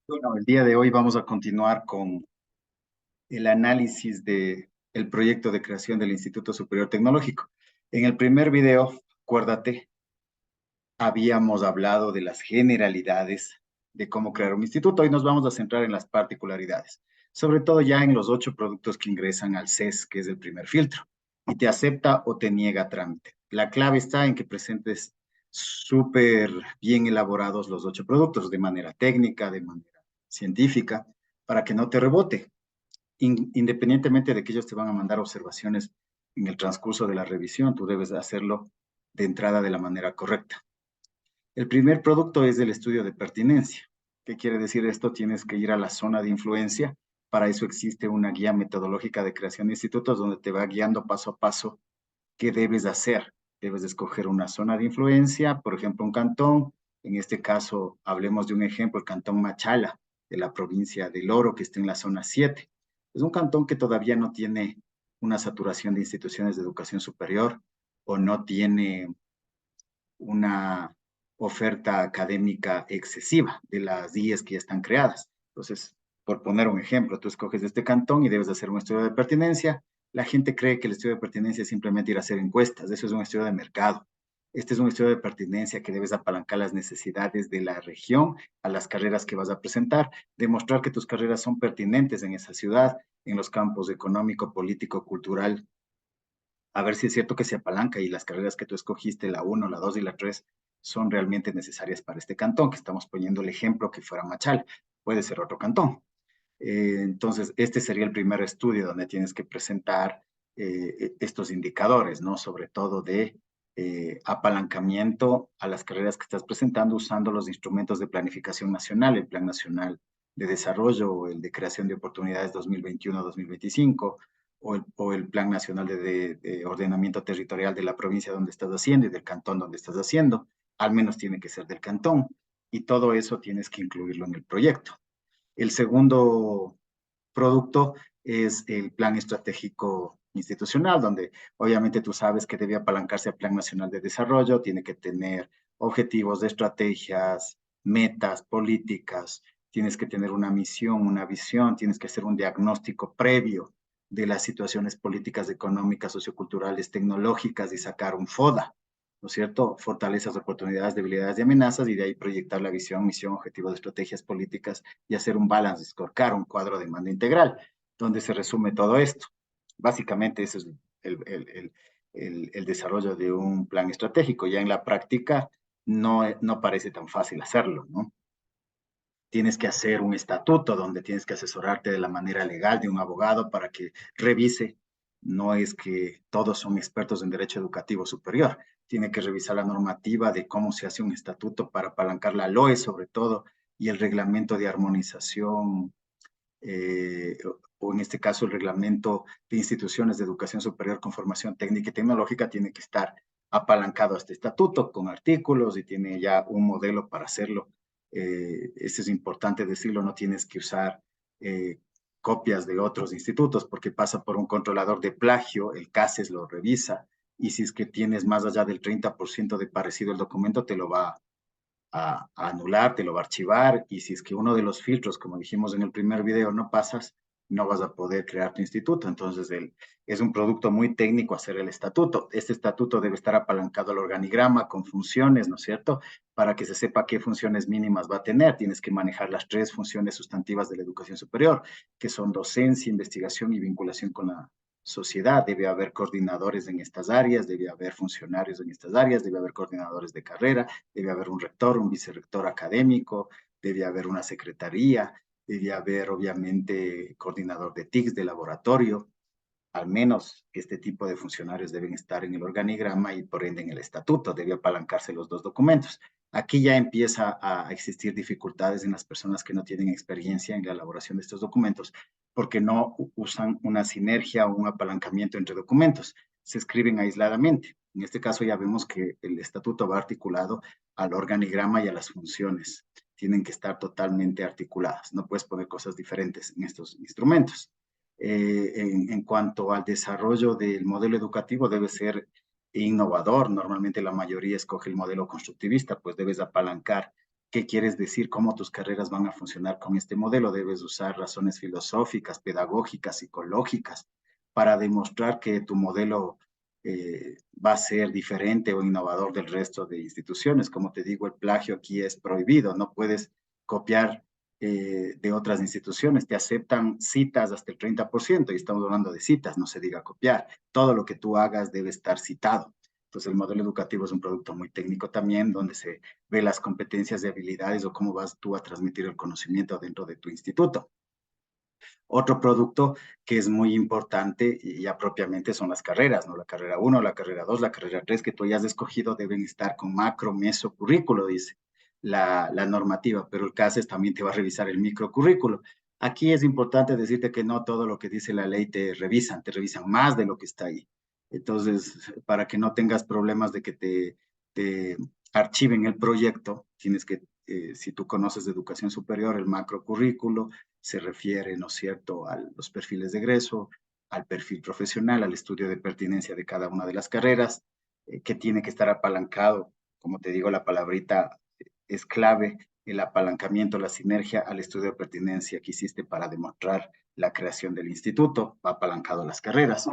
Bueno, el día de hoy vamos a continuar con el análisis de el proyecto de creación del Instituto Superior Tecnológico. En el primer video, acuérdate, habíamos hablado de las generalidades de cómo crear un instituto. Hoy nos vamos a centrar en las particularidades, sobre todo ya en los 8 productos que ingresan al CES, que es el primer filtro, y te acepta o te niega trámite. La clave está en que presentes súper bien elaborados los 8 productos de manera técnica, de manera científica, para que no te rebote, independientemente de que ellos te van a mandar observaciones en el transcurso de la revisión, tú debes hacerlo de entrada de la manera correcta. El primer producto es el estudio de pertinencia. ¿Qué quiere decir esto? Tienes que ir a la zona de influencia. Para eso existe una guía metodológica de creación de institutos donde te va guiando paso a paso qué debes hacer. Debes de escoger una zona de influencia, por ejemplo, un cantón. En este caso, hablemos de un ejemplo, el cantón Machala, de la provincia del Oro, que está en la zona 7. Es un cantón que todavía no tiene una saturación de instituciones de educación superior o no tiene una oferta académica excesiva de las 10 que ya están creadas. Entonces, por poner un ejemplo, tú escoges este cantón y debes hacer un estudio de pertinencia. La gente cree que el estudio de pertinencia es simplemente ir a hacer encuestas. Eso es un estudio de mercado. Este es un estudio de pertinencia que debes apalancar las necesidades de la región a las carreras que vas a presentar, demostrar que tus carreras son pertinentes en esa ciudad, en los campos económico, político, cultural, a ver si es cierto que se apalanca y las carreras que tú escogiste, la uno, la 2 y la 3, son realmente necesarias para este cantón, que estamos poniendo el ejemplo que fuera Machal, puede ser otro cantón. Entonces, este sería el primer estudio donde tienes que presentar estos indicadores, ¿no? Sobre todo de apalancamiento a las carreras que estás presentando usando los instrumentos de planificación nacional, el Plan Nacional de Desarrollo o el de Creación de Oportunidades 2021-2025 o el Plan Nacional de Ordenamiento Territorial de la provincia donde estás haciendo y del cantón donde estás haciendo. Al menos tiene que ser del cantón. Y todo eso tienes que incluirlo en el proyecto. El segundo producto es el plan estratégico institucional, donde obviamente tú sabes que debe apalancarse al Plan Nacional de Desarrollo, tiene que tener objetivos de estrategias, metas, políticas, tienes que tener una misión, una visión, tienes que hacer un diagnóstico previo de las situaciones políticas, económicas, socioculturales, tecnológicas y sacar un FODA, ¿no es cierto? Fortalezas, oportunidades, debilidades y amenazas, y de ahí proyectar la visión, misión, objetivos, estrategias políticas y hacer un balance scorecard, un cuadro de mando integral, donde se resume todo esto. Básicamente, ese es el desarrollo de un plan estratégico. Ya en la práctica no parece tan fácil hacerlo, ¿no? Tienes que hacer un estatuto donde tienes que asesorarte de la manera legal de un abogado para que revise. No es que todos son expertos en derecho educativo superior. Tiene que revisar la normativa de cómo se hace un estatuto para apalancar la LOE sobre todo y el reglamento de armonización o en este caso el reglamento de instituciones de educación superior con formación técnica y tecnológica tiene que estar apalancado a este estatuto con artículos y tiene ya un modelo para hacerlo. Eso es importante decirlo, no tienes que usar copias de otros institutos porque pasa por un controlador de plagio, el CASES lo revisa y si es que tienes más allá del 30% de parecido el documento, te lo va a anular, te lo va a archivar y si es que uno de los filtros, como dijimos en el primer video, no pasas, no vas a poder crear tu instituto. Entonces, es un producto muy técnico hacer el estatuto. Este estatuto debe estar apalancado al organigrama con funciones, ¿no es cierto? Para que se sepa qué funciones mínimas va a tener. Tienes que manejar las 3 funciones sustantivas de la educación superior, que son docencia, investigación y vinculación con la sociedad. Debe haber coordinadores en estas áreas, debe haber funcionarios en estas áreas, debe haber coordinadores de carrera, debe haber un rector, un vicerrector académico, debe haber una secretaría, debe haber obviamente coordinador de TICs, de laboratorio. Al menos este tipo de funcionarios deben estar en el organigrama y por ende en el estatuto, debe apalancarse los 2 documentos. Aquí ya empieza a existir dificultades en las personas que no tienen experiencia en la elaboración de estos documentos, porque no usan una sinergia o un apalancamiento entre documentos, se escriben aisladamente. En este caso ya vemos que el estatuto va articulado al organigrama y a las funciones. Tienen que estar totalmente articuladas. No puedes poner cosas diferentes en estos instrumentos. En cuanto al desarrollo del modelo educativo, debe ser innovador. Normalmente la mayoría escoge el modelo constructivista, pues debes apalancar qué quieres decir, cómo tus carreras van a funcionar con este modelo. Debes usar razones filosóficas, pedagógicas, psicológicas, para demostrar que tu modelo va a ser diferente o innovador del resto de instituciones. Como te digo, el plagio aquí es prohibido, no puedes copiar de otras instituciones. Te aceptan citas hasta el 30%, y estamos hablando de citas, no se diga copiar. Todo lo que tú hagas debe estar citado. Entonces, el modelo educativo es un producto muy técnico también, donde se ve las competencias y habilidades o cómo vas tú a transmitir el conocimiento dentro de tu instituto. Otro producto que es muy importante y ya propiamente son las carreras, ¿no? La carrera 1, la carrera 2, la carrera 3 que tú hayas escogido deben estar con macro, meso, currículo, dice la normativa, pero el CASES también te va a revisar el microcurrículo. Aquí es importante decirte que no todo lo que dice la ley te revisan más de lo que está ahí. Entonces, para que no tengas problemas de que te archiven el proyecto, tienes que, si tú conoces de educación superior, el macrocurrículo, se refiere, ¿no es cierto?, a los perfiles de egreso, al perfil profesional, al estudio de pertinencia de cada una de las carreras, que tiene que estar apalancado. Como te digo, la palabrita es clave, el apalancamiento, la sinergia al estudio de pertinencia que hiciste para demostrar la creación del instituto, va apalancado a las carreras.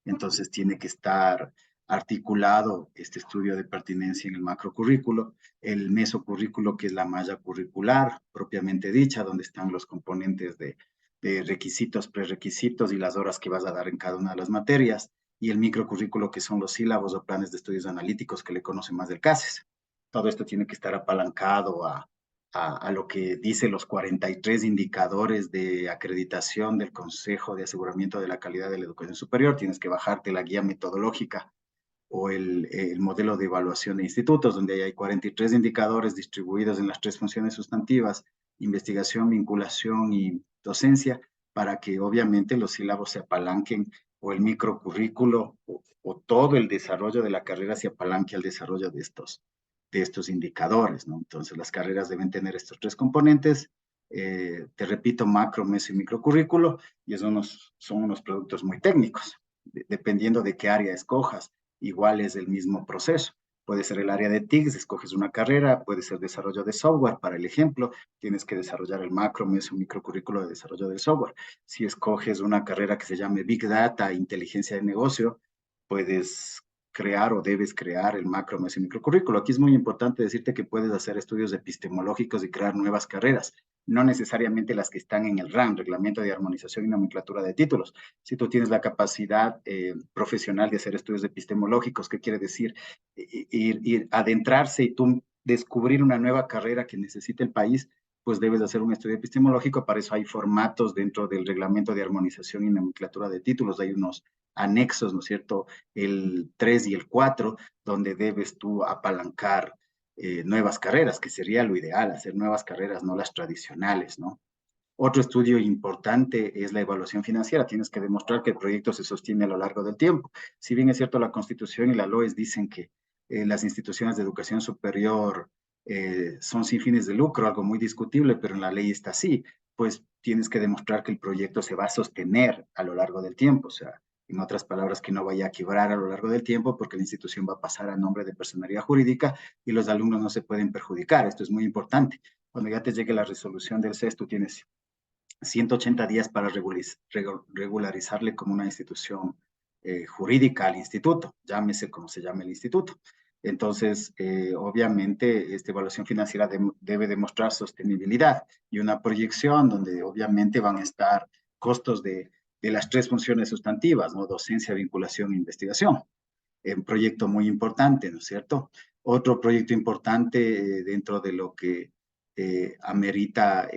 Entonces tiene que estar articulado este estudio de pertinencia en el macrocurrículo, el mesocurrículo, que es la malla curricular propiamente dicha, donde están los componentes de requisitos, prerequisitos y las horas que vas a dar en cada una de las materias, y el microcurrículo, que son los sílabos o planes de estudios analíticos que le conocen más del CASES. Todo esto tiene que estar apalancado a lo que dice los 43 indicadores de acreditación del Consejo de Aseguramiento de la Calidad de la Educación Superior. Tienes que bajarte la guía metodológica o el modelo de evaluación de institutos, donde hay 43 indicadores distribuidos en las tres funciones sustantivas: investigación, vinculación y docencia, para que obviamente los sílabos se apalanquen, o el microcurrículo o todo el desarrollo de la carrera se apalanque al desarrollo de estos indicadores, ¿no? Entonces, las carreras deben tener estos tres componentes. Te repito, macro, meso y microcurrículo, y son unos productos muy técnicos, dependiendo de qué área escojas. Igual es el mismo proceso. Puede ser el área de TICS, escoges una carrera, puede ser desarrollo de software. Para el ejemplo, tienes que desarrollar el macro, meso, microcurrículo de desarrollo del software. Si escoges una carrera que se llame Big Data, inteligencia de negocio, puedes crear o debes crear el macro, meso y microcurrículo. Aquí es muy importante decirte que puedes hacer estudios epistemológicos y crear nuevas carreras, no necesariamente las que están en el RAM, Reglamento de Armonización y Nomenclatura de Títulos. Si tú tienes la capacidad profesional de hacer estudios epistemológicos, ¿qué quiere decir? Ir adentrarse y tú descubrir una nueva carrera que necesite el país, pues debes hacer un estudio epistemológico. Para eso hay formatos dentro del Reglamento de Armonización y Nomenclatura de Títulos, hay unos anexos, ¿no es cierto?, el 3 y el 4, donde debes tú apalancar nuevas carreras, que sería lo ideal, hacer nuevas carreras, no las tradicionales, ¿no? Otro estudio importante es la evaluación financiera. Tienes que demostrar que el proyecto se sostiene a lo largo del tiempo. Si bien es cierto, la Constitución y la LOES dicen que las instituciones de educación superior son sin fines de lucro, algo muy discutible, pero en la ley está así, pues tienes que demostrar que el proyecto se va a sostener a lo largo del tiempo. O sea, en otras palabras, que no vaya a quebrar a lo largo del tiempo, porque la institución va a pasar a nombre de personería jurídica y los alumnos no se pueden perjudicar. Esto es muy importante. Cuando ya te llegue la resolución del CES, tú tienes 180 días para regularizarle como una institución jurídica al instituto, llámese como se llame el instituto. Entonces, obviamente, esta evaluación financiera debe demostrar sostenibilidad y una proyección donde obviamente van a estar costos de las tres funciones sustantivas, ¿no? Docencia, vinculación e investigación. Un proyecto muy importante, ¿no es cierto? Otro proyecto importante dentro de lo que amerita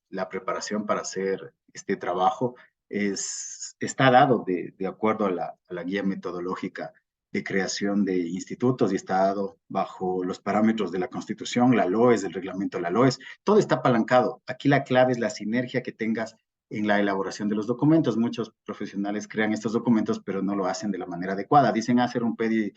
la preparación para hacer este trabajo está dado de acuerdo a la guía metodológica de creación de institutos, y está dado bajo los parámetros de la Constitución, la LOES, el reglamento de la LOES. Todo está apalancado. Aquí la clave es la sinergia que tengas en la elaboración de los documentos. Muchos profesionales crean estos documentos, pero no lo hacen de la manera adecuada. Dicen hacer un PEDI,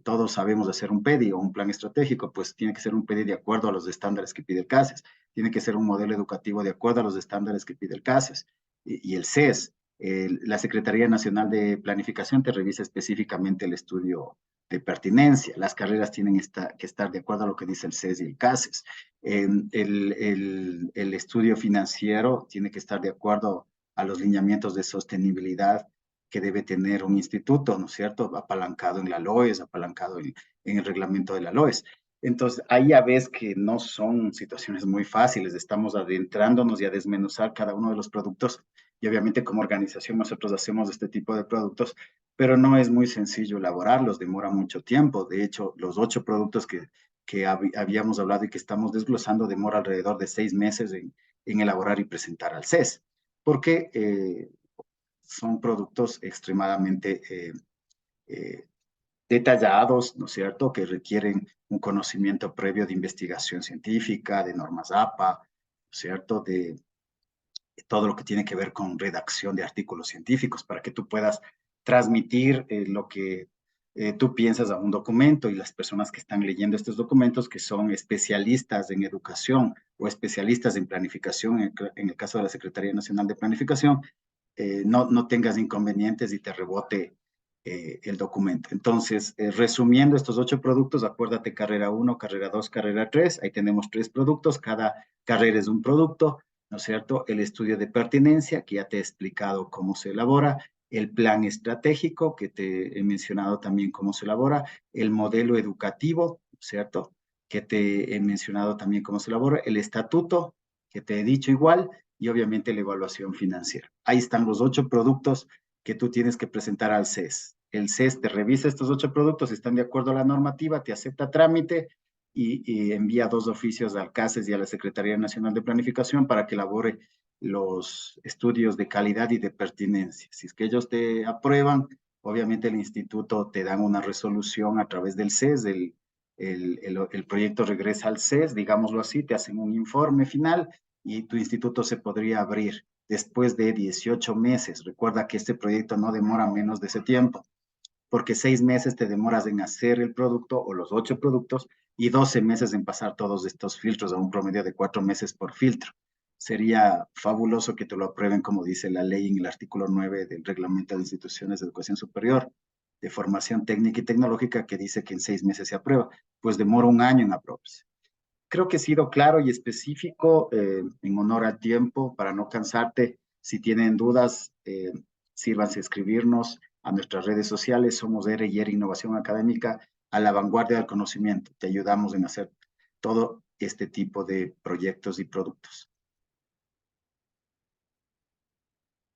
todos sabemos hacer un PEDI o un plan estratégico, pues tiene que ser un PEDI de acuerdo a los estándares que pide el CASES, tiene que ser un modelo educativo de acuerdo a los estándares que pide el CASES y el CES. La Secretaría Nacional de Planificación te revisa específicamente el estudio de pertinencia. Las carreras tienen que estar de acuerdo a lo que dice el CES y el CASES. El estudio financiero tiene que estar de acuerdo a los lineamientos de sostenibilidad que debe tener un instituto, ¿no es cierto? Apalancado en la LOES, apalancado en el reglamento de la LOES. Entonces, ahí ya ves que no son situaciones muy fáciles, estamos adentrándonos y a desmenuzar cada uno de los productos y obviamente como organización nosotros hacemos este tipo de productos, pero no es muy sencillo elaborarlos, demora mucho tiempo. De hecho, los 8 productos que habíamos hablado y que estamos desglosando demora alrededor de 6 meses en elaborar y presentar al CES, porque son productos extremadamente detallados, ¿no es cierto?, que requieren un conocimiento previo de investigación científica, de normas APA, ¿no es cierto?, de todo lo que tiene que ver con redacción de artículos científicos para que tú puedas transmitir lo que tú piensas a un documento y las personas que están leyendo estos documentos, que son especialistas en educación o especialistas en planificación, en el caso de la Secretaría Nacional de Planificación, no tengas inconvenientes y te rebote el documento. Entonces, resumiendo estos 8 productos, acuérdate carrera 1, carrera 2, carrera 3, ahí tenemos 3 productos, cada carrera es un producto, ¿no es cierto? El estudio de pertinencia, que ya te he explicado cómo se elabora, el plan estratégico, que te he mencionado también cómo se elabora, el modelo educativo, ¿cierto? Que te he mencionado también cómo se elabora, el estatuto, que te he dicho igual, y obviamente la evaluación financiera. Ahí están los 8 productos que tú tienes que presentar al CES. El CES te revisa estos 8 productos, si están de acuerdo a la normativa, te acepta trámite y envía 2 oficios al CASES y a la Secretaría Nacional de Planificación para que elabore los estudios de calidad y de pertinencia. Si es que ellos te aprueban, obviamente el instituto te dan una resolución a través del CES, el proyecto regresa al CES, digámoslo así, te hacen un informe final y tu instituto se podría abrir después de 18 meses. Recuerda que este proyecto no demora menos de ese tiempo, porque 6 meses te demoras en hacer el producto o los 8 productos y 12 meses en pasar todos estos filtros a un promedio de 4 meses por filtro. Sería fabuloso que te lo aprueben, como dice la ley en el artículo 9 del Reglamento de Instituciones de Educación Superior de Formación Técnica y Tecnológica, que dice que en 6 meses se aprueba, pues demora un año en aprobarse. Creo que he sido claro y específico en honor al tiempo para no cansarte. Si tienen dudas, sírvanse a escribirnos a nuestras redes sociales. Somos R&R Innovación Académica, a la vanguardia del conocimiento. Te ayudamos en hacer todo este tipo de proyectos y productos.